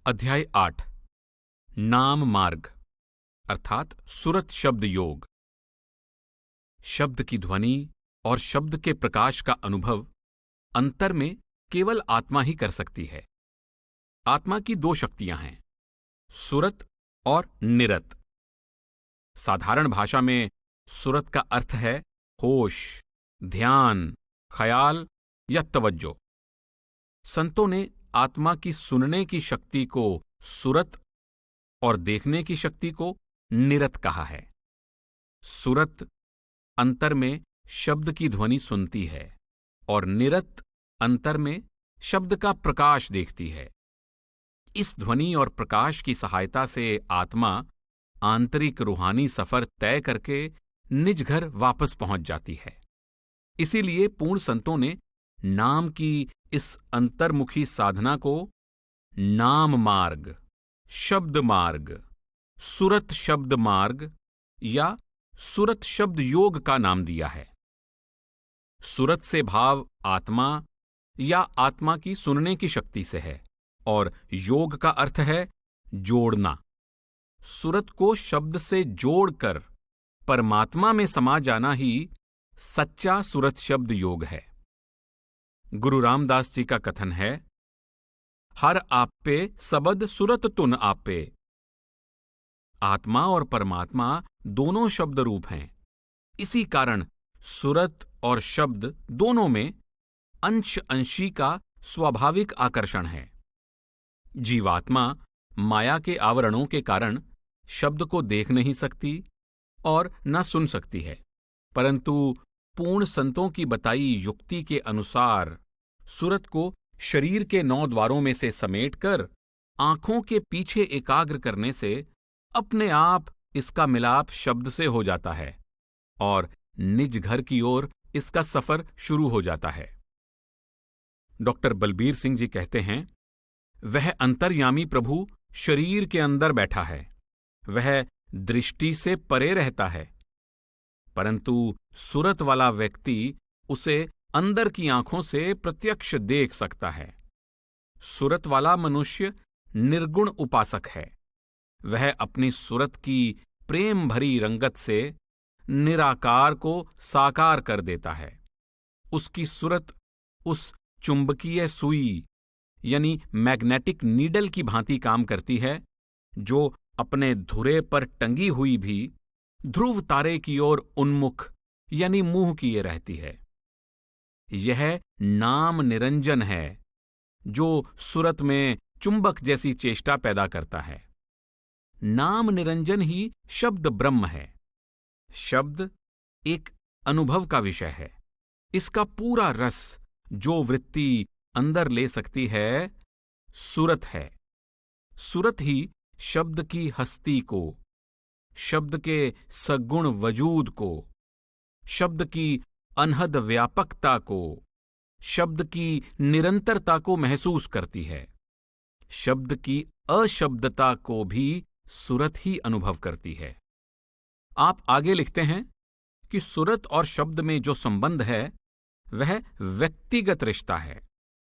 अध्याय 8 नाम मार्ग अर्थात सुरत शब्द योग। शब्द की ध्वनि और शब्द के प्रकाश का अनुभव अंतर में केवल आत्मा ही कर सकती है। आत्मा की दो शक्तियां हैं, सुरत और निरत। साधारण भाषा में सुरत का अर्थ है होश, ध्यान, ख्याल या तवज्जो। संतों ने आत्मा की सुनने की शक्ति को सुरत और देखने की शक्ति को निरत कहा है। सुरत अंतर में शब्द की ध्वनि सुनती है और निरत अंतर में शब्द का प्रकाश देखती है। इस ध्वनि और प्रकाश की सहायता से आत्मा आंतरिक रूहानी सफर तय करके निज घर वापस पहुंच जाती है। इसीलिए पूर्ण संतों ने नाम की इस अंतर्मुखी साधना को नाम मार्ग, शब्द मार्ग, सुरत शब्द मार्ग या सुरत शब्द योग का नाम दिया है। सुरत से भाव आत्मा या आत्मा की सुनने की शक्ति से है और योग का अर्थ है जोड़ना। सुरत को शब्द से जोड़कर परमात्मा में समा जाना ही सच्चा सुरत शब्द योग है। गुरु रामदास जी का कथन है, हर आपे सबद सुरत तुन आपे। आत्मा और परमात्मा दोनों शब्द रूप हैं। इसी कारण सुरत और शब्द दोनों में अंश अंशी का स्वाभाविक आकर्षण है। जीवात्मा माया के आवरणों के कारण शब्द को देख नहीं सकती और न सुन सकती है, परंतु पूर्ण संतों की बताई युक्ति के अनुसार सुरत को शरीर के 9 द्वारों में से समेटकर आंखों के पीछे एकाग्र करने से अपने आप इसका मिलाप शब्द से हो जाता है और निज घर की ओर इसका सफर शुरू हो जाता है। डॉक्टर बलबीर सिंह जी कहते हैं, वह अंतर्यामी प्रभु शरीर के अंदर बैठा है, वह दृष्टि से परे रहता है, परंतु सुरत वाला व्यक्ति उसे अंदर की आंखों से प्रत्यक्ष देख सकता है। सुरत वाला मनुष्य निर्गुण उपासक है। वह अपनी सुरत की प्रेम भरी रंगत से निराकार को साकार कर देता है। उसकी सुरत उस चुंबकीय सुई यानी मैग्नेटिक नीडल की भांति काम करती है, जो अपने धुरे पर टंगी हुई भी ध्रुव तारे की ओर उन्मुख यानी मुंह किए रहती है। यह नाम निरंजन है, जो सुरत में चुंबक जैसी चेष्टा पैदा करता है। नाम निरंजन ही शब्द ब्रह्म है। शब्द एक अनुभव का विषय है। इसका पूरा रस जो वृत्ति अंदर ले सकती है, सुरत है। सुरत ही शब्द की हस्ती को, शब्द के सगुण वजूद को, शब्द की अनहद व्यापकता को, शब्द की निरंतरता को महसूस करती है। शब्द की अशब्दता को भी सुरत ही अनुभव करती है। आप आगे लिखते हैं कि सुरत और शब्द में जो संबंध है वह व्यक्तिगत रिश्ता है।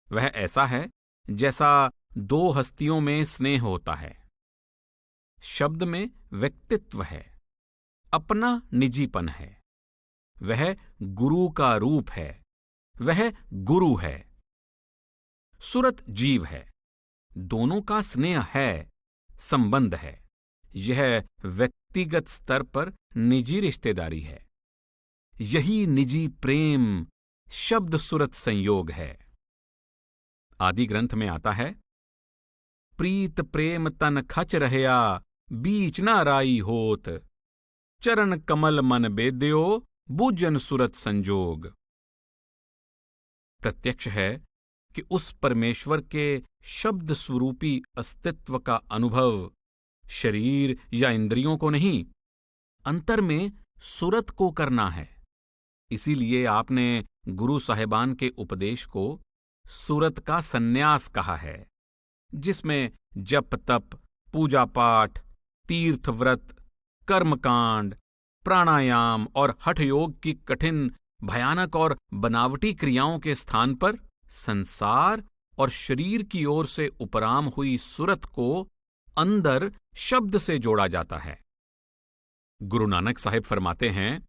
वह ऐसा है जैसा दो हस्तियों में स्नेह होता है। शब्द में व्यक्तित्व है, अपना निजीपन है। वह गुरु का रूप है, वह गुरु है। सुरत जीव है। दोनों का स्नेह है, संबंध है। यह व्यक्तिगत स्तर पर निजी रिश्तेदारी है। यही निजी प्रेम शब्द सुरत संयोग है। आदि ग्रंथ में आता है, प्रीत प्रेम तन खच रहया बीच न राई होत, चरण कमल मन बेद्यो बुजन सुरत संजोग। प्रत्यक्ष है कि उस परमेश्वर के शब्द स्वरूपी अस्तित्व का अनुभव शरीर या इंद्रियों को नहीं, अंतर में सुरत को करना है। इसीलिए आपने गुरु साहिबान के उपदेश को सुरत का सन्यास कहा है, जिसमें जप तप, पूजा पाठ, तीर्थ व्रत, कर्मकांड, प्राणायाम और हठ योग की कठिन, भयानक और बनावटी क्रियाओं के स्थान पर संसार और शरीर की ओर से उपराम हुई सुरत को अंदर शब्द से जोड़ा जाता है। गुरु नानक साहिब फरमाते हैं,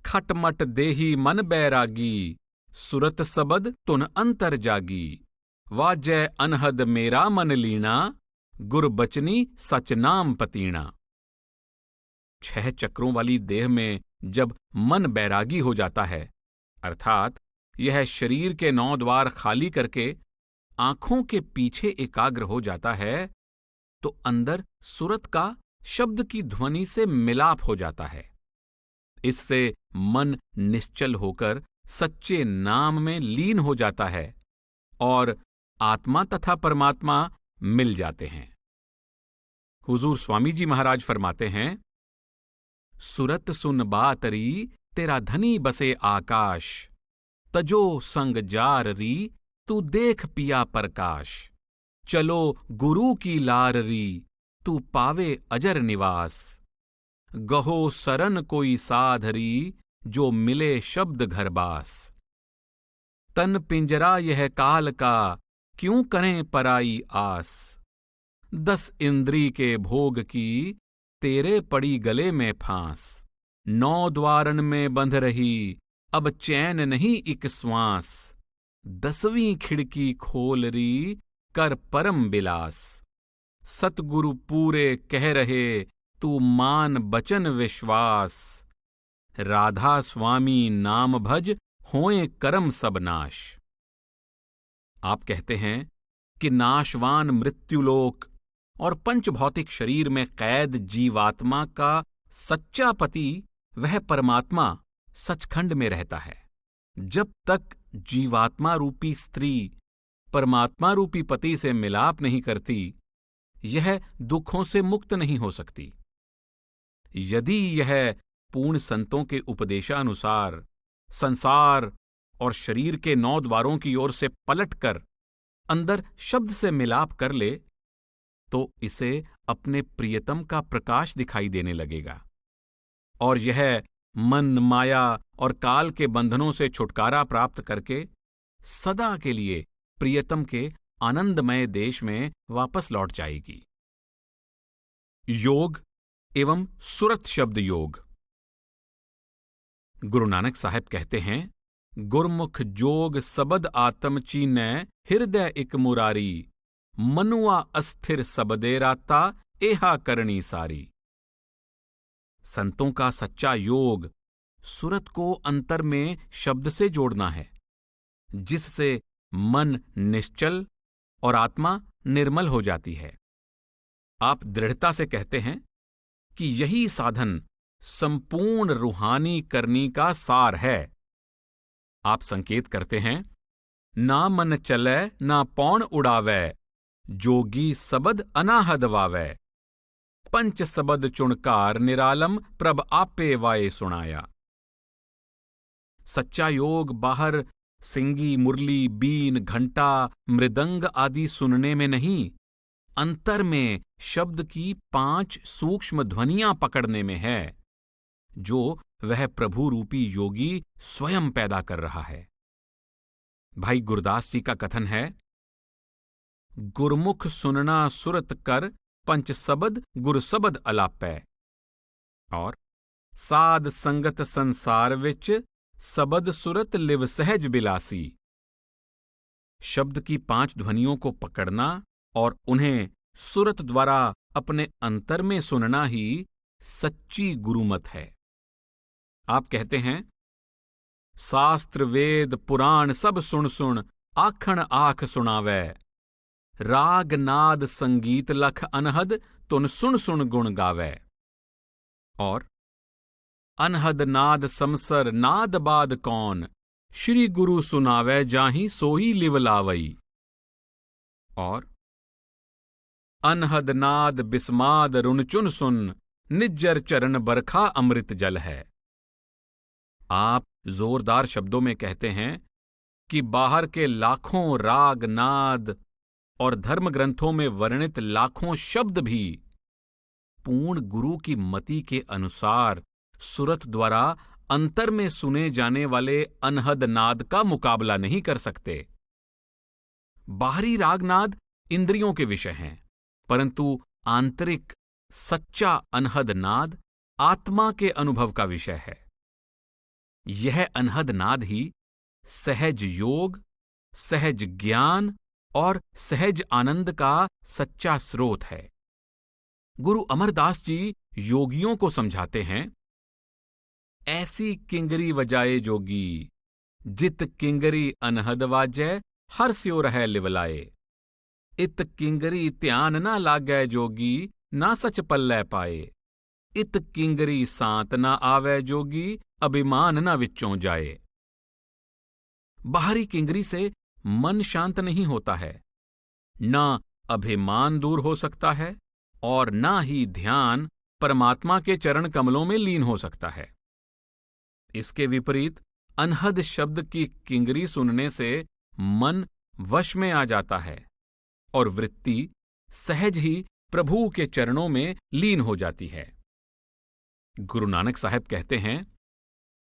खटमट देही मन बैरागी, सुरत सबद तुन अंतर जागी, वाजय अनहद मेरा मन लीना, गुर बचनी सच नाम पतीना। 6 चक्रों वाली देह में जब मन बैरागी हो जाता है, अर्थात यह शरीर के 9 द्वार खाली करके आंखों के पीछे एकाग्र हो जाता है, तो अंदर सुरत का शब्द की ध्वनि से मिलाप हो जाता है। इससे मन निश्चल होकर सच्चे नाम में लीन हो जाता है और आत्मा तथा परमात्मा मिल जाते हैं। हुजूर स्वामी जी महाराज फरमाते हैं, सुरत सुन बातरी तेरा धनी बसे आकाश, तजो संग जार री तू देख पिया प्रकाश, चलो गुरु की लार री तू पावे अजर निवास, गहो सरन कोई साधरी जो मिले शब्द घर बास, तन पिंजरा यह काल का क्यों करें पराई आस, 10 इंद्री के भोग की तेरे पड़ी गले में फांस, 9 द्वारन में बंध रही अब चैन नहीं एक श्वास, 10वीं खिड़की खोल री कर परम बिलास, सतगुरु पूरे कह रहे तू मान बचन विश्वास, राधा स्वामी नाम भज होए कर्म सब नाश। आप कहते हैं कि नाशवान मृत्युलोक और पंच भौतिक शरीर में कैद जीवात्मा का सच्चा पति वह परमात्मा सचखंड में रहता है। जब तक जीवात्मा रूपी स्त्री परमात्मा रूपी पति से मिलाप नहीं करती, यह दुखों से मुक्त नहीं हो सकती। यदि यह पूर्ण संतों के उपदेशानुसार संसार और शरीर के 9 द्वारों की ओर से पलटकर अंदर शब्द से मिलाप कर ले, तो इसे अपने प्रियतम का प्रकाश दिखाई देने लगेगा और यह मन, माया और काल के बंधनों से छुटकारा प्राप्त करके सदा के लिए प्रियतम के आनंदमय देश में वापस लौट जाएगी। योग एवं सुरत शब्द योग। गुरु नानक साहब कहते हैं, गुरमुख जोग सबद आत्म चीनै हृदय इक मुरारी, मनुआ अस्थिर सबदे राता एहा करनी सारी। संतों का सच्चा योग सुरत को अंतर में शब्द से जोड़ना है, जिससे मन निश्चल और आत्मा निर्मल हो जाती है। आप दृढ़ता से कहते हैं कि यही साधन संपूर्ण रूहानी करनी का सार है। आप संकेत करते हैं, ना मन चलै ना पौण उड़ावै, जोगी सबद अनाहद वावै, पंच सबद चुणकार निरालम प्रभ आपे वाये सुनाया। सच्चा योग बाहर सिंगी, मुरली, बीन, घंटा, मृदंग आदि सुनने में नहीं, अंतर में शब्द की 5 सूक्ष्म ध्वनियां पकड़ने में है, जो वह प्रभु रूपी योगी स्वयं पैदा कर रहा है। भाई गुरदास जी का कथन है, गुरमुख सुनना सुरत कर पंच सबद गुर सबद अलापै, और साध संगत संसार विच सबद सुरत लिव सहज बिलासी। शब्द की 5 ध्वनियों को पकड़ना और उन्हें सुरत द्वारा अपने अंतर में सुनना ही सच्ची गुरुमत है। आप कहते हैं, शास्त्र वेद पुराण सब सुन सुन आखण आख सुनावै, राग नाद संगीत लख अनहद तुन सुन सुन गुण गावै, और अनहद नाद समसर नाद बाद कौन, श्री गुरु सुनावै जाहि सोई लिव लावई, और अनहद नाद बिस्माद रुन चुन सुन निज्जर चरण बरखा अमृत जल है। आप जोरदार शब्दों में कहते हैं कि बाहर के लाखों राग नाद और धर्म ग्रंथों में वर्णित लाखों शब्द भी पूर्ण गुरु की मति के अनुसार सुरत द्वारा अंतर में सुने जाने वाले अनहद नाद का मुकाबला नहीं कर सकते। बाहरी रागनाद इंद्रियों के विषय हैं, परंतु आंतरिक सच्चा अनहद नाद आत्मा के अनुभव का विषय है। यह अनहद नाद ही सहज योग, सहज ज्ञान और सहज आनंद का सच्चा स्रोत है। गुरु अमरदास जी योगियों को समझाते हैं, ऐसी किंगरी वजाए जोगी, जित किंगरी अनहद वाजै, हर स्यो रह लिवलाए। इत किंगरी ध्यान ना लागै जोगी, ना सच पल्लै पाए। इत किंगरी सांत ना आवे जोगी, अभिमान ना विच्चों जाए। बाहरी किंगरी से मन शांत नहीं होता है, ना अभिमान दूर हो सकता है और ना ही ध्यान परमात्मा के चरण कमलों में लीन हो सकता है। इसके विपरीत अनहद शब्द की किंगरी सुनने से मन वश में आ जाता है और वृत्ति सहज ही प्रभु के चरणों में लीन हो जाती है। गुरु नानक साहब कहते हैं,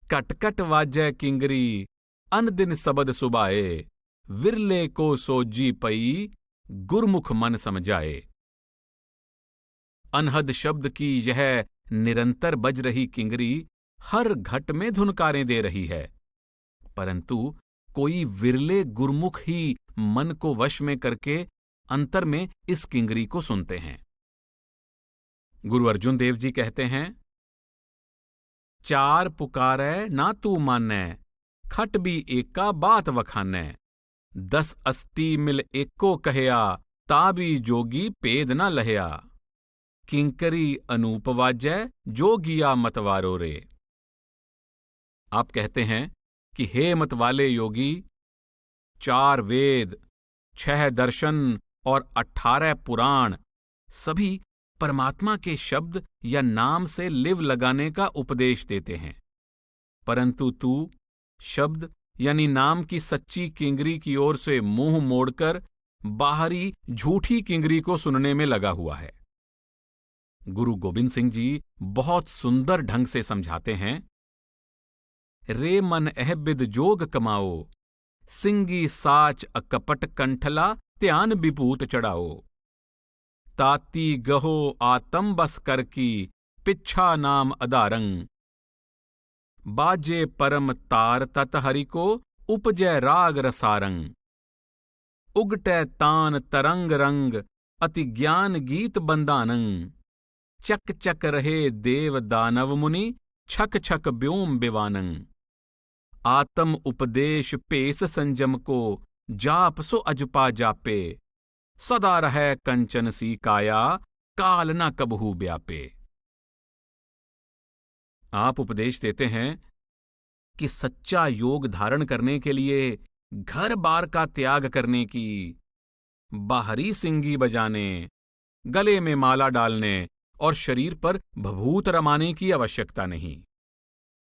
कट कट वाजै किंगरी, अन दिन सबद सुबाए। विरले को सोजी पई, गुरमुख मन समझाए। अनहद शब्द की यह निरंतर बज रही किंगरी हर घट में धुनकारें दे रही है, परंतु कोई विरले गुरमुख ही मन को वश में करके अंतर में इस किंगरी को सुनते हैं। गुरु अर्जुन देव जी कहते हैं, चार पुकारै ना तू मानै, खट भी एका बात वखानै। 10 अस्ति मिल एको कहया, ताबी जोगी पेद ना लहया। किंकरी अनूप वाजै, जोगिया मतवारो रे। आप कहते हैं कि हे मत वाले योगी, 4 वेद, 6 दर्शन और 18 पुराण सभी परमात्मा के शब्द या नाम से लिव लगाने का उपदेश देते हैं, परंतु तू शब्द यानी नाम की सच्ची किंगरी की ओर से मुंह मोड़कर बाहरी झूठी किंगरी को सुनने में लगा हुआ है। गुरु गोविंद सिंह जी बहुत सुंदर ढंग से समझाते हैं, रे मन अहबिद जोग कमाओ, सिंगी साच अकपट कंठला, ध्यान विभूत चढ़ाओ। ताती गहो आतम बस कर की, पिछा नाम अदारंग। बाजे परम तार तत हरि को, उपजय राग रसारंग। उगटै तान तरंग रंग, अति ज्ञान गीत बंदानंग। चक चक रहे देव दानव मुनि, छक छक व्योम बिवानंग। आत्म उपदेश पेस संजम को, जाप सो अजपा जापे। सदा रहे कंचन सी काया, काल न कबहू व्यापे। आप उपदेश देते हैं कि सच्चा योग धारण करने के लिए घर बार का त्याग करने की, बाहरी सिंगी बजाने, गले में माला डालने और शरीर पर भभूत रमाने की आवश्यकता नहीं।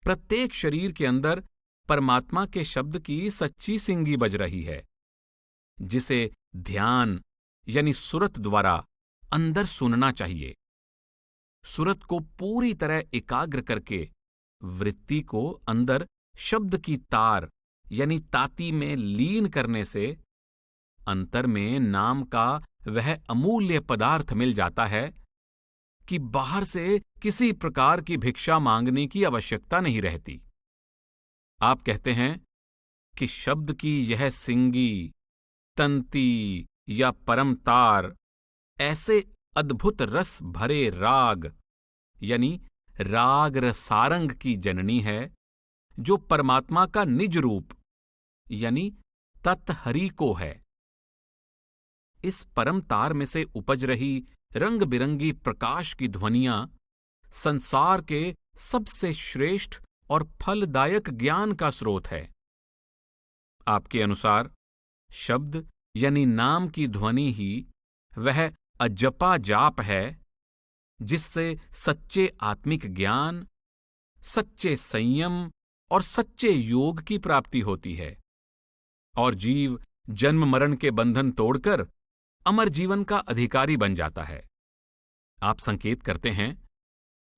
प्रत्येक शरीर के अंदर परमात्मा के शब्द की सच्ची सिंगी बज रही है, जिसे ध्यान यानी सुरत द्वारा अंदर सुनना चाहिए। सुरत को पूरी तरह एकाग्र करके वृत्ति को अंदर शब्द की तार यानी ताती में लीन करने से अंतर में नाम का वह अमूल्य पदार्थ मिल जाता है कि बाहर से किसी प्रकार की भिक्षा मांगने की आवश्यकता नहीं रहती। आप कहते हैं कि शब्द की यह सिंगी, तंती या परम तार ऐसे अद्भुत रस भरे राग यानी राग रसारंग की जननी है, जो परमात्मा का निज रूप यानी तत्हरि को है। इस परम तार में से उपज रही रंग बिरंगी प्रकाश की ध्वनियां संसार के सबसे श्रेष्ठ और फलदायक ज्ञान का स्रोत है। आपके अनुसार शब्द यानी नाम की ध्वनि ही वह अजपा जाप है, जिससे सच्चे आत्मिक ज्ञान, सच्चे संयम और सच्चे योग की प्राप्ति होती है और जीव जन्म मरण के बंधन तोड़कर अमर जीवन का अधिकारी बन जाता है। आप संकेत करते हैं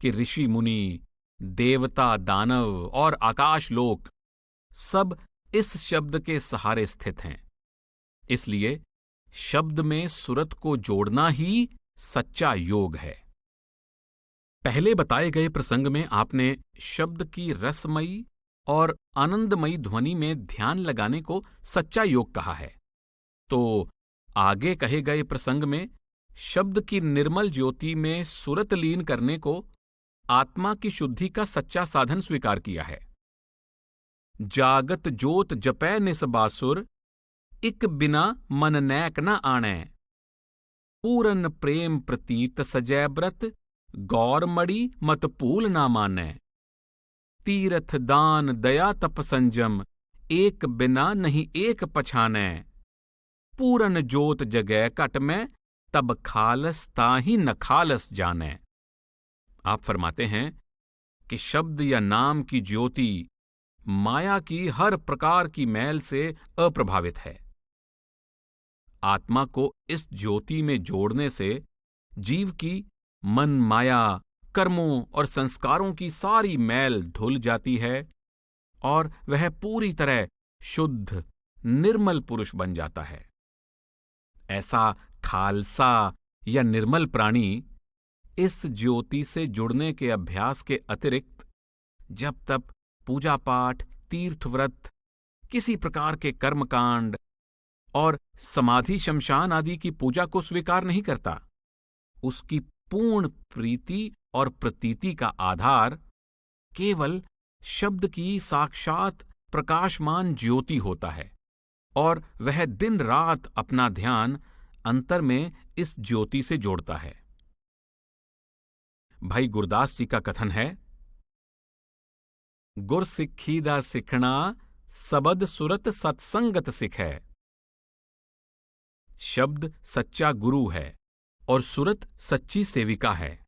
कि ऋषि मुनि, देवता, दानव और आकाश लोक सब इस शब्द के सहारे स्थित हैं। इसलिए शब्द में सुरत को जोड़ना ही सच्चा योग है। पहले बताए गए प्रसंग में आपने शब्द की रसमयी और आनंदमयी ध्वनि में ध्यान लगाने को सच्चा योग कहा है, तो आगे कहे गए प्रसंग में शब्द की निर्मल ज्योति में सुरत लीन करने को आत्मा की शुद्धि का सच्चा साधन स्वीकार किया है। जागत जोत जपै निसबासुर, इक बिना मन नैक न आणे। पूरन प्रेम प्रतीत सजै व्रत, गौर मड़ी मत भूल ना मानै। तीर्थ दान दया तप संजम, एक बिना नहीं एक पछानै। पूरन जोत जगै घट में, तब खालस ताही न खालस जानै। आप फरमाते हैं कि शब्द या नाम की ज्योति माया की हर प्रकार की मैल से अप्रभावित है। आत्मा को इस ज्योति में जोड़ने से जीव की मन माया, कर्मों और संस्कारों की सारी मैल धुल जाती है और वह पूरी तरह शुद्ध निर्मल पुरुष बन जाता है। ऐसा खालसा या निर्मल प्राणी इस ज्योति से जुड़ने के अभ्यास के अतिरिक्त जब तक पूजा पाठ, तीर्थ व्रत, किसी प्रकार के कर्मकांड और समाधि शमशान आदि की पूजा को स्वीकार नहीं करता, उसकी पूर्ण प्रीति और प्रतीति का आधार केवल शब्द की साक्षात प्रकाशमान ज्योति होता है और वह दिन रात अपना ध्यान अंतर में इस ज्योति से जोड़ता है। भाई गुरदास जी का कथन है, गुर सिक्खी दा सिखना, सबद सुरत सत्संगत सिख है। शब्द सच्चा गुरु है और सुरत सच्ची सेविका है।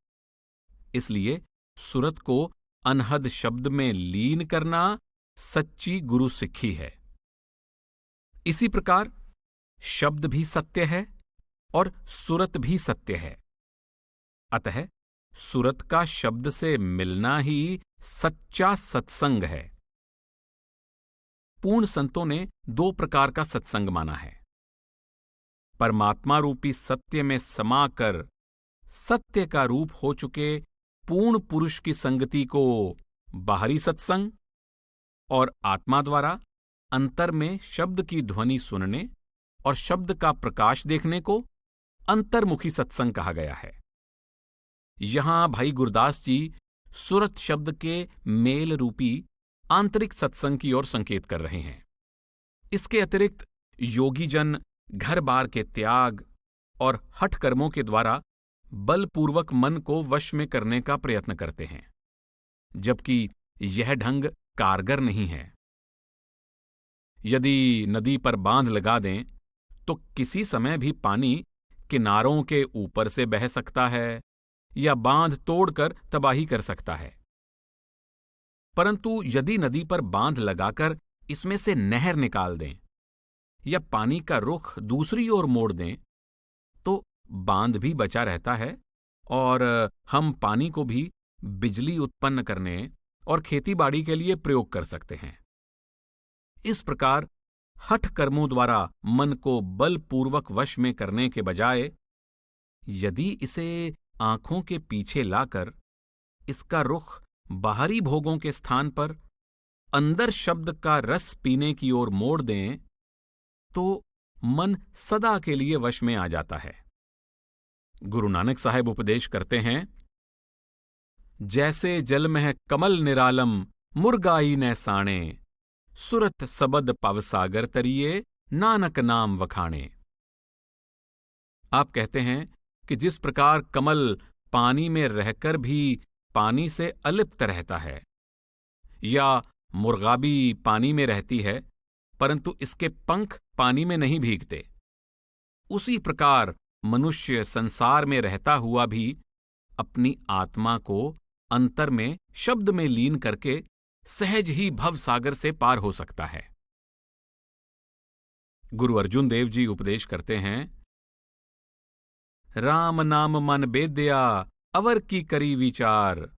इसलिए सुरत को अनहद शब्द में लीन करना सच्ची गुरु सिक्खी है। इसी प्रकार शब्द भी सत्य है और सुरत भी सत्य है। अतः सुरत का शब्द से मिलना ही सच्चा सत्संग है। पूर्ण संतों ने दो प्रकार का सत्संग माना है। परमात्मा रूपी सत्य में समाकर सत्य का रूप हो चुके पूर्ण पुरुष की संगति को बाहरी सत्संग और आत्मा द्वारा अंतर में शब्द की ध्वनि सुनने और शब्द का प्रकाश देखने को अंतर्मुखी सत्संग कहा गया है। यहां भाई गुरदास जी सुरत शब्द के मेल रूपी आंतरिक सत्संग की ओर संकेत कर रहे हैं। इसके अतिरिक्त योगी जन घर बार के त्याग और हठ कर्मों के द्वारा बलपूर्वक मन को वश में करने का प्रयत्न करते हैं, जबकि यह ढंग कारगर नहीं है। यदि नदी पर बांध लगा दें तो किसी समय भी पानी किनारों के ऊपर से बह सकता है या बांध तोड़कर तबाही कर सकता है। परंतु यदि नदी पर बांध लगाकर इसमें से नहर निकाल दें या पानी का रुख दूसरी ओर मोड़ दें तो बांध भी बचा रहता है और हम पानी को भी बिजली उत्पन्न करने और खेतीबाड़ी के लिए प्रयोग कर सकते हैं। इस प्रकार हठ कर्मों द्वारा मन को बलपूर्वक वश में करने के बजाय यदि इसे आंखों के पीछे लाकर इसका रुख बाहरी भोगों के स्थान पर अंदर शब्द का रस पीने की ओर मोड़ दें तो मन सदा के लिए वश में आ जाता है। गुरु नानक साहेब उपदेश करते हैं, जैसे जल में कमल निरालम, मुर्गाई न साणे। सुरत सबद पवसागर तरिए, नानक नाम वखाणे। आप कहते हैं कि जिस प्रकार कमल पानी में रहकर भी पानी से अलिप्त रहता है या मुर्गा भी पानी में रहती है परंतु इसके पंख पानी में नहीं भीगते, उसी प्रकार मनुष्य संसार में रहता हुआ भी अपनी आत्मा को अंतर में शब्द में लीन करके सहज ही भव सागर से पार हो सकता है। गुरु अर्जुन देव जी उपदेश करते हैं, राम नाम मन बेद्या, अवर की करी विचार।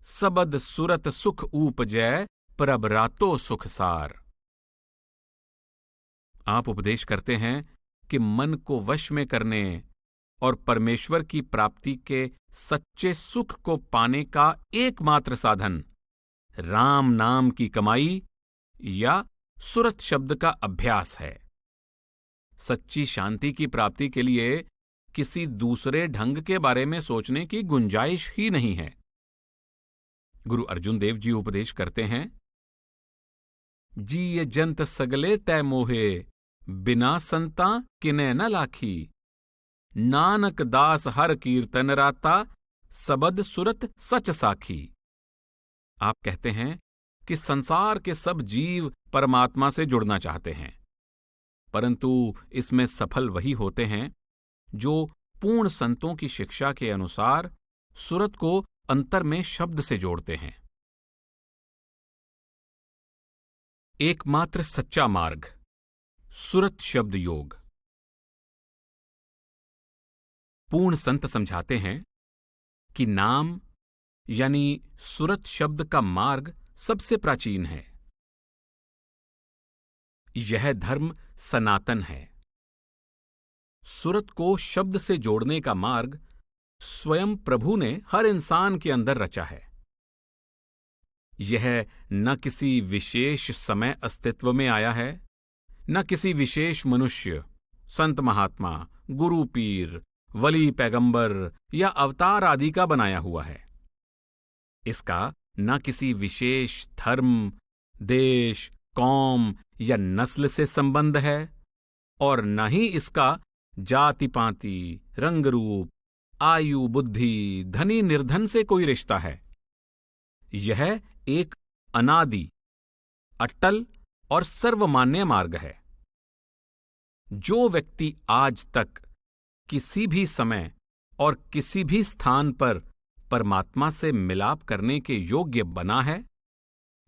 सबद सुरत सुख ऊपजै, प्रभ रातो सुख सार। आप उपदेश करते हैं कि मन को वश में करने और परमेश्वर की प्राप्ति के सच्चे सुख को पाने का एकमात्र साधन राम नाम की कमाई या सुरत शब्द का अभ्यास है। सच्ची शांति की प्राप्ति के लिए किसी दूसरे ढंग के बारे में सोचने की गुंजाइश ही नहीं है। गुरु अर्जुन देव जी उपदेश करते हैं, जी ये जंत सगले तय मोहे, बिना संता किने न लाखी, नानक दास हर कीर्तन राता, सबद सुरत सच साखी। आप कहते हैं कि संसार के सब जीव परमात्मा से जुड़ना चाहते हैं, परंतु इसमें सफल वही होते हैं जो पूर्ण संतों की शिक्षा के अनुसार सुरत को अंतर में शब्द से जोड़ते हैं। एकमात्र सच्चा मार्ग सुरत शब्द योग। पूर्ण संत समझाते हैं कि नाम यानी सुरत शब्द का मार्ग सबसे प्राचीन है। यह धर्म सनातन है। सुरत को शब्द से जोड़ने का मार्ग स्वयं प्रभु ने हर इंसान के अंदर रचा है। यह न किसी विशेष समय अस्तित्व में आया है, न किसी विशेष मनुष्य, संत महात्मा, गुरु पीर, वली पैगंबर या अवतार आदि का बनाया हुआ है। इसका न किसी विशेष धर्म, देश, कौम या नस्ल से संबंध है और न ही इसका जाति पाति, रंग रूप, आयु, बुद्धि, धनी निर्धन से कोई रिश्ता है। यह एक अनादि, अटल और सर्वमान्य मार्ग है। जो व्यक्ति आज तक किसी भी समय और किसी भी स्थान पर परमात्मा से मिलाप करने के योग्य बना है,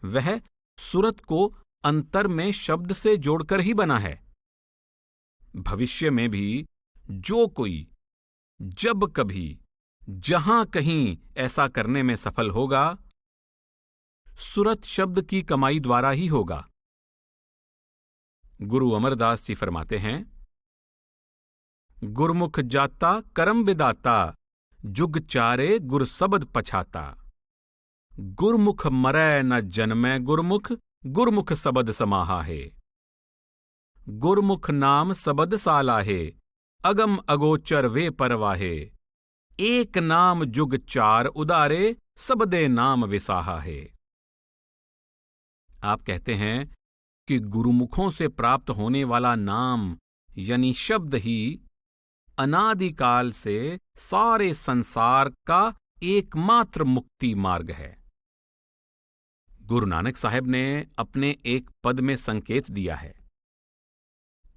वह सुरत को अंतर में शब्द से जोड़कर ही बना है। भविष्य में भी जो कोई जब कभी जहां कहीं ऐसा करने में सफल होगा, सुरत शब्द की कमाई द्वारा ही होगा। गुरु अमरदास जी फरमाते हैं, गुरमुख जाता करम विदाता, जुग चारे गुर सबद पछाता, गुरमुख मरै न जन्मै गुरमुख, गुरमुख सबद समाहा है, गुरमुख नाम सबद सालाहे, अगम अगोचर वे परवाहे, एक नाम जुग चार उदारे, सबदे नाम विसाहा है। आप कहते हैं कि गुरुमुखों से प्राप्त होने वाला नाम यानी शब्द ही अनादिकाल से सारे संसार का एकमात्र मुक्ति मार्ग है। गुरु नानक साहब ने अपने एक पद में संकेत दिया है,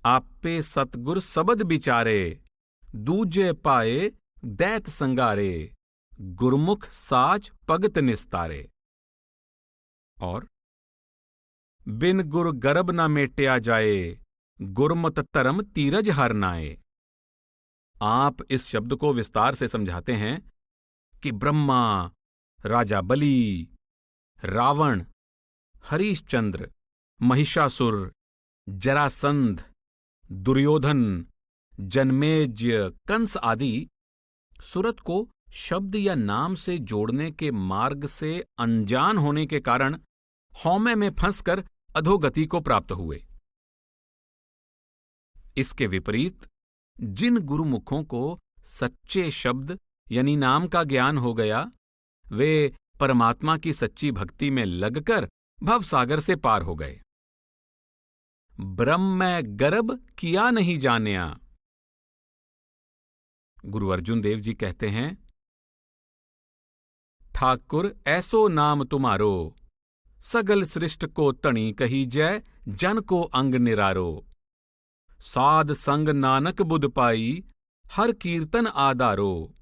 आपे सतगुर सबद बिचारे, दूजे पाए दैत संगारे, गुरमुख साच पगत निस्तारे। और बिन गुर गर्भ न मेट्या जाए, गुरमत तरम तीरज हर नाए। आप इस शब्द को विस्तार से समझाते हैं कि ब्रह्मा, राजा बलि, रावण, हरिश्चंद्र, महिषासुर, जरासंध, दुर्योधन, जन्मेजय, कंस आदि सुरत को शब्द या नाम से जोड़ने के मार्ग से अनजान होने के कारण हौमे में फंसकर अधोगति को प्राप्त हुए। इसके विपरीत जिन गुरुमुखों को सच्चे शब्द यानी नाम का ज्ञान हो गया, वे परमात्मा की सच्ची भक्ति में लगकर भवसागर से पार हो गए। ब्रह्म में गर्भ किया नहीं जानिया। गुरु अर्जुन देव जी कहते हैं, ठाकुर ऐसो नाम तुम्हारो, सगल सृष्ट को तणी कही जय, जन को अंग निरारो। साध संग नानक बुध पाई, हर कीर्तन आदारो।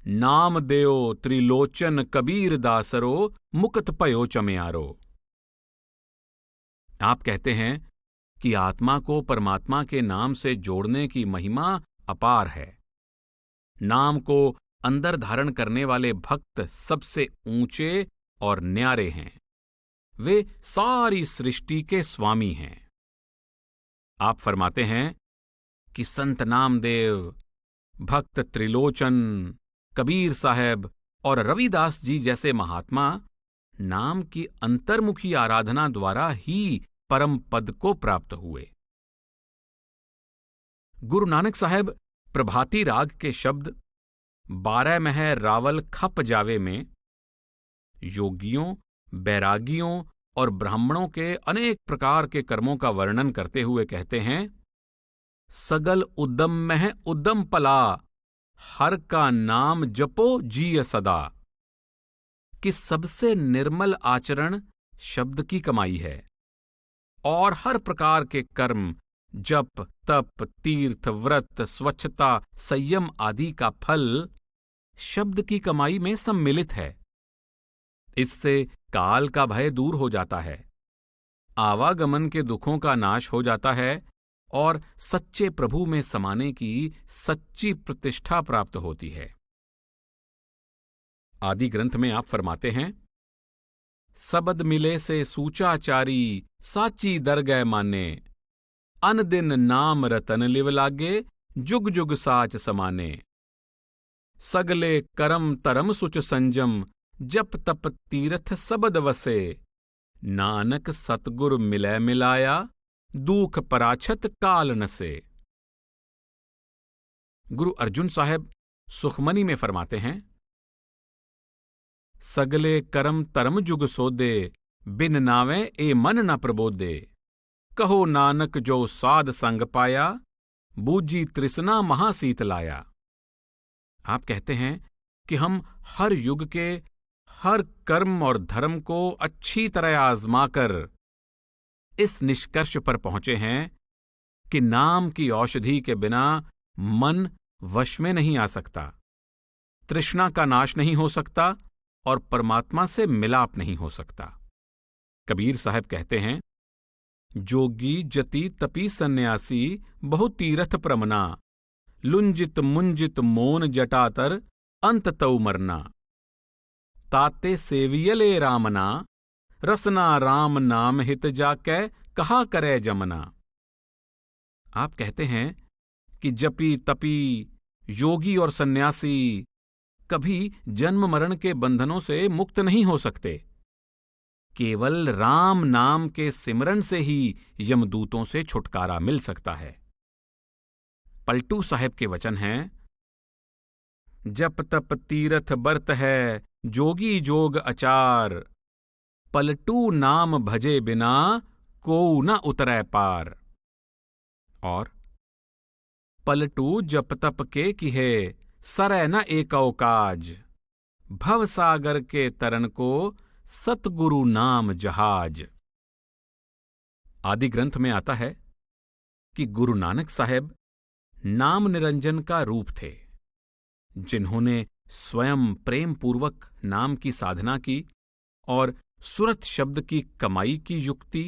नाम देओ त्रिलोचन कबीर दासरो, मुकत पयो चम्यारो। आप कहते हैं कि आत्मा को परमात्मा के नाम से जोड़ने की महिमा अपार है। नाम को अंदर धारण करने वाले भक्त सबसे ऊंचे और न्यारे हैं। वे सारी सृष्टि के स्वामी हैं। आप फरमाते हैं कि संत नामदेव, भक्त त्रिलोचन, कबीर साहब और रविदास जी जैसे महात्मा नाम की अंतर्मुखी आराधना द्वारा ही परम पद को प्राप्त हुए। गुरु नानक साहब प्रभाती राग के शब्द 12 मह रावल खप जावे में योगियों, बैरागियों और ब्राह्मणों के अनेक प्रकार के कर्मों का वर्णन करते हुए कहते हैं, सगल उद्दम मह उद्दम पला, हर का नाम जपो जिय सदा। कि सबसे निर्मल आचरण शब्द की कमाई है और हर प्रकार के कर्म, जप, तप, तीर्थ, व्रत, स्वच्छता, संयम आदि का फल शब्द की कमाई में सम्मिलित है। इससे काल का भय दूर हो जाता है, आवागमन के दुखों का नाश हो जाता है और सच्चे प्रभु में समाने की सच्ची प्रतिष्ठा प्राप्त होती है। आदि ग्रंथ में आप फरमाते हैं, सबद मिले से सूचाचारी, साची दरगह माने, अन दिन नाम रतन लिव लागे, जुग जुग साच समाने। सगले करम तरम सुच संजम, जप तप तीर्थ सबद वसे, नानक सतगुर मिलै मिलाया, दुख पराछत काल नसे। गुरु अर्जुन साहब सुखमनी में फरमाते हैं, सगले करम तरम जुग सोदे, बिन नावे ए मन न प्रबोदे, कहो नानक जो साध संग पाया, बूझी तृष्णा महासीत लाया। आप कहते हैं कि हम हर युग के हर कर्म और धर्म को अच्छी तरह आजमाकर इस निष्कर्ष पर पहुंचे हैं कि नाम की औषधि के बिना मन वश में नहीं आ सकता, तृष्णा का नाश नहीं हो सकता और परमात्मा से मिलाप नहीं हो सकता। कबीर साहब कहते हैं, जोगी जति तपी सन्यासी, बहु तीरथ प्रमना, लुंजित मुंजित मोन जटातर, अंत तऊ मरना। ताते सेवियले रामना, रसना राम नाम हित जाकै, कहा करे जमना। आप कहते हैं कि जपी तपी योगी और सन्यासी कभी जन्म मरण के बंधनों से मुक्त नहीं हो सकते, केवल राम नाम के सिमरन से ही यमदूतों से छुटकारा मिल सकता है। पलटू साहब के वचन हैं, जप तप तीरथ बरत है, जोगी जोग अचार, पलटू नाम भजे बिना, कोऊ न उतरै पार। और पलटू जप तप के किहे, सरै न एकौ काज, भव सागर के तरन को, सतगुरु नाम जहाज। आदि ग्रंथ में आता है कि गुरु नानक साहब नाम निरंजन का रूप थे, जिन्होंने स्वयं प्रेम पूर्वक नाम की साधना की और सुरत शब्द की कमाई की युक्ति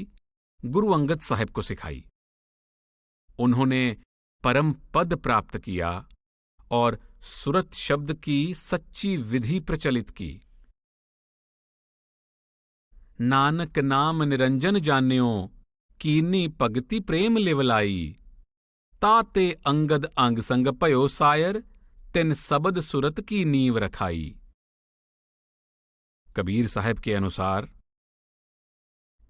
गुरु अंगद साहब को सिखाई। उन्होंने परम पद प्राप्त किया और सुरत शब्द की सच्ची विधि प्रचलित की। नानक नाम निरंजन जान्यो, कीनी पगति प्रेम लिवलाई, ताते अंगद अंग संग पयो सायर, तिन सबद सुरत की नींव रखाई। कबीर साहब के अनुसार,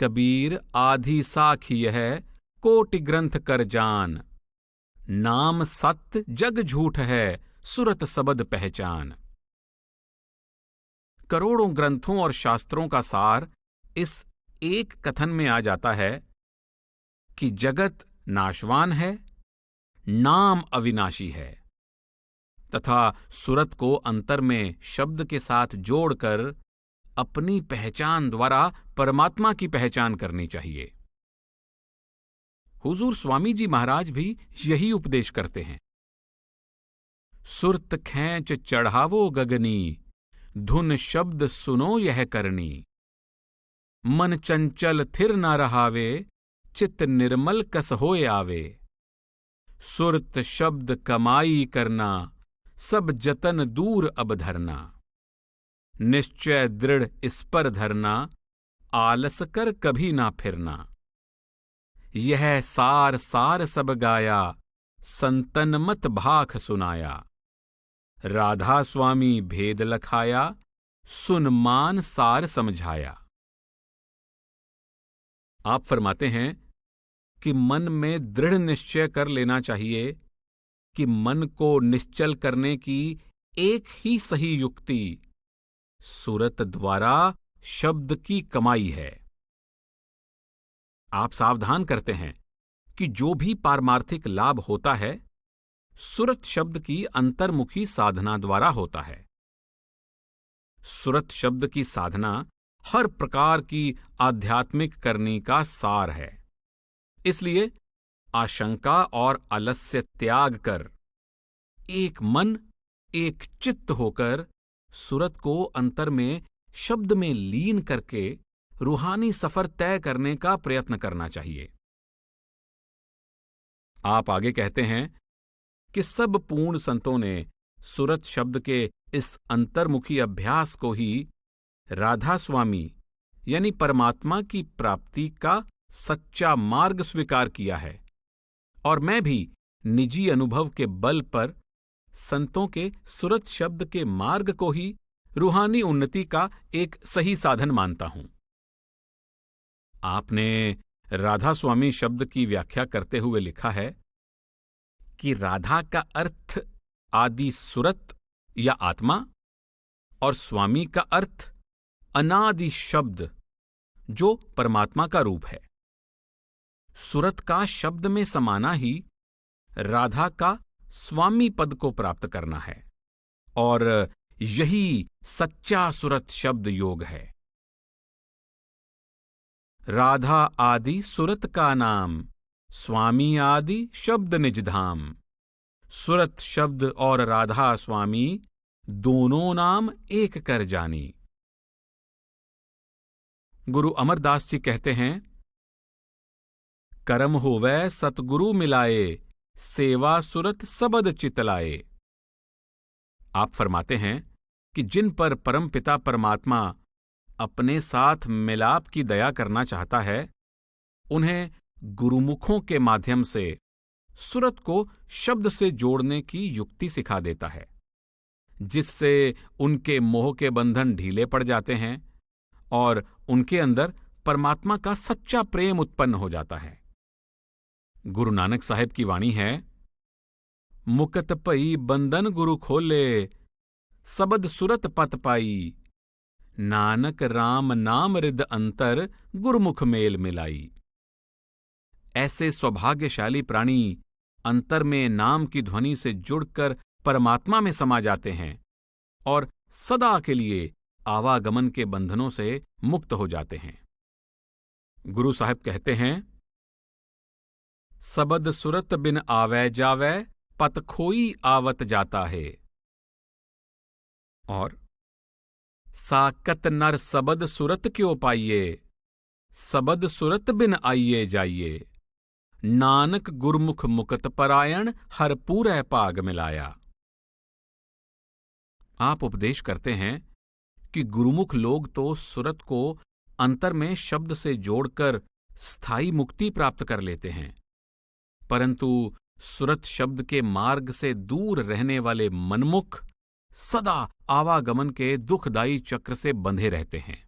कबीर आधी साखी है, कोटि ग्रंथ कर जान, नाम सत्य जग झूठ है, सुरत सबद पहचान। करोड़ों ग्रंथों और शास्त्रों का सार इस एक कथन में आ जाता है कि जगत नाशवान है, नाम अविनाशी है, तथा सुरत को अंतर में शब्द के साथ जोड़कर अपनी पहचान द्वारा परमात्मा की पहचान करनी चाहिए। हुजूर स्वामी जी महाराज भी यही उपदेश करते हैं। सुरत खैंच चढ़ावो गगनी, धुन शब्द सुनो यह करनी, मन चंचल थिर न रहावे, चित्त निर्मल कस होए आवे। सुरत शब्द कमाई करना, सब जतन दूर अब धरना, निश्चय दृढ़ इस पर धरना, आलस कर कभी ना फिरना। यह सार सार सब गाया, संतन मत भाख सुनाया। राधा स्वामी भेद लखाया, सुन मान सार समझाया। आप फरमाते हैं कि मन में दृढ़ निश्चय कर लेना चाहिए कि मन को निश्चल करने की एक ही सही युक्ति सुरत द्वारा शब्द की कमाई है। आप सावधान करते हैं कि जो भी पारमार्थिक लाभ होता है सुरत शब्द की अंतर्मुखी साधना द्वारा होता है। सुरत शब्द की साधना हर प्रकार की आध्यात्मिक करनी का सार है। इसलिए आशंका और आलस्य त्याग कर एक मन एक चित्त होकर सुरत को अंतर में शब्द में लीन करके रूहानी सफर तय करने का प्रयत्न करना चाहिए। आप आगे कहते हैं कि सब पूर्ण संतों ने सुरत शब्द के इस अंतर्मुखी अभ्यास को ही राधा स्वामी यानी परमात्मा की प्राप्ति का सच्चा मार्ग स्वीकार किया है, और मैं भी निजी अनुभव के बल पर संतों के सुरत शब्द के मार्ग को ही रूहानी उन्नति का एक सही साधन मानता हूं। आपने राधा स्वामी शब्द की व्याख्या करते हुए लिखा है कि राधा का अर्थ आदि सुरत या आत्मा और स्वामी का अर्थ अनादि शब्द जो परमात्मा का रूप है। सुरत का शब्द में समाना ही राधा का स्वामी पद को प्राप्त करना है, और यही सच्चा सुरत शब्द योग है। राधा आदि सुरत का नाम, स्वामी आदि शब्द निजधाम। सुरत शब्द और राधा स्वामी दोनों नाम एक कर जानी। गुरु अमरदास जी कहते हैं, करम होवै सतगुरु मिलाए, सेवा सुरत सबद चितलाए। आप फरमाते हैं कि जिन पर परमपिता परमात्मा अपने साथ मिलाप की दया करना चाहता है, उन्हें गुरुमुखों के माध्यम से सुरत को शब्द से जोड़ने की युक्ति सिखा देता है, जिससे उनके मोह के बंधन ढीले पड़ जाते हैं और उनके अंदर परमात्मा का सच्चा प्रेम उत्पन्न हो जाता है। गुरु नानक साहिब की वाणी है, मुकत पई बंधन गुरु खोले, सबद सुरत पत पाई। नानक राम नाम रिद अंतर, गुरुमुख मेल मिलाई। ऐसे सौभाग्यशाली प्राणी अंतर में नाम की ध्वनि से जुड़कर परमात्मा में समा जाते हैं और सदा के लिए आवागमन के बंधनों से मुक्त हो जाते हैं। गुरु साहिब कहते हैं, सबद सुरत बिन आवे जावे, पत खोई आवत जाता है। और साकत नर सबद सुरत क्यों पाइये, सबद सुरत बिन आइये जाइये। नानक गुरमुख मुकत परायण, हर पूरे पाग मिलाया। आप उपदेश करते हैं कि गुरुमुख लोग तो सुरत को अंतर में शब्द से जोड़कर स्थायी मुक्ति प्राप्त कर लेते हैं, परंतु सुरत शब्द के मार्ग से दूर रहने वाले मनमुख सदा आवागमन के दुखदायी चक्र से बंधे रहते हैं।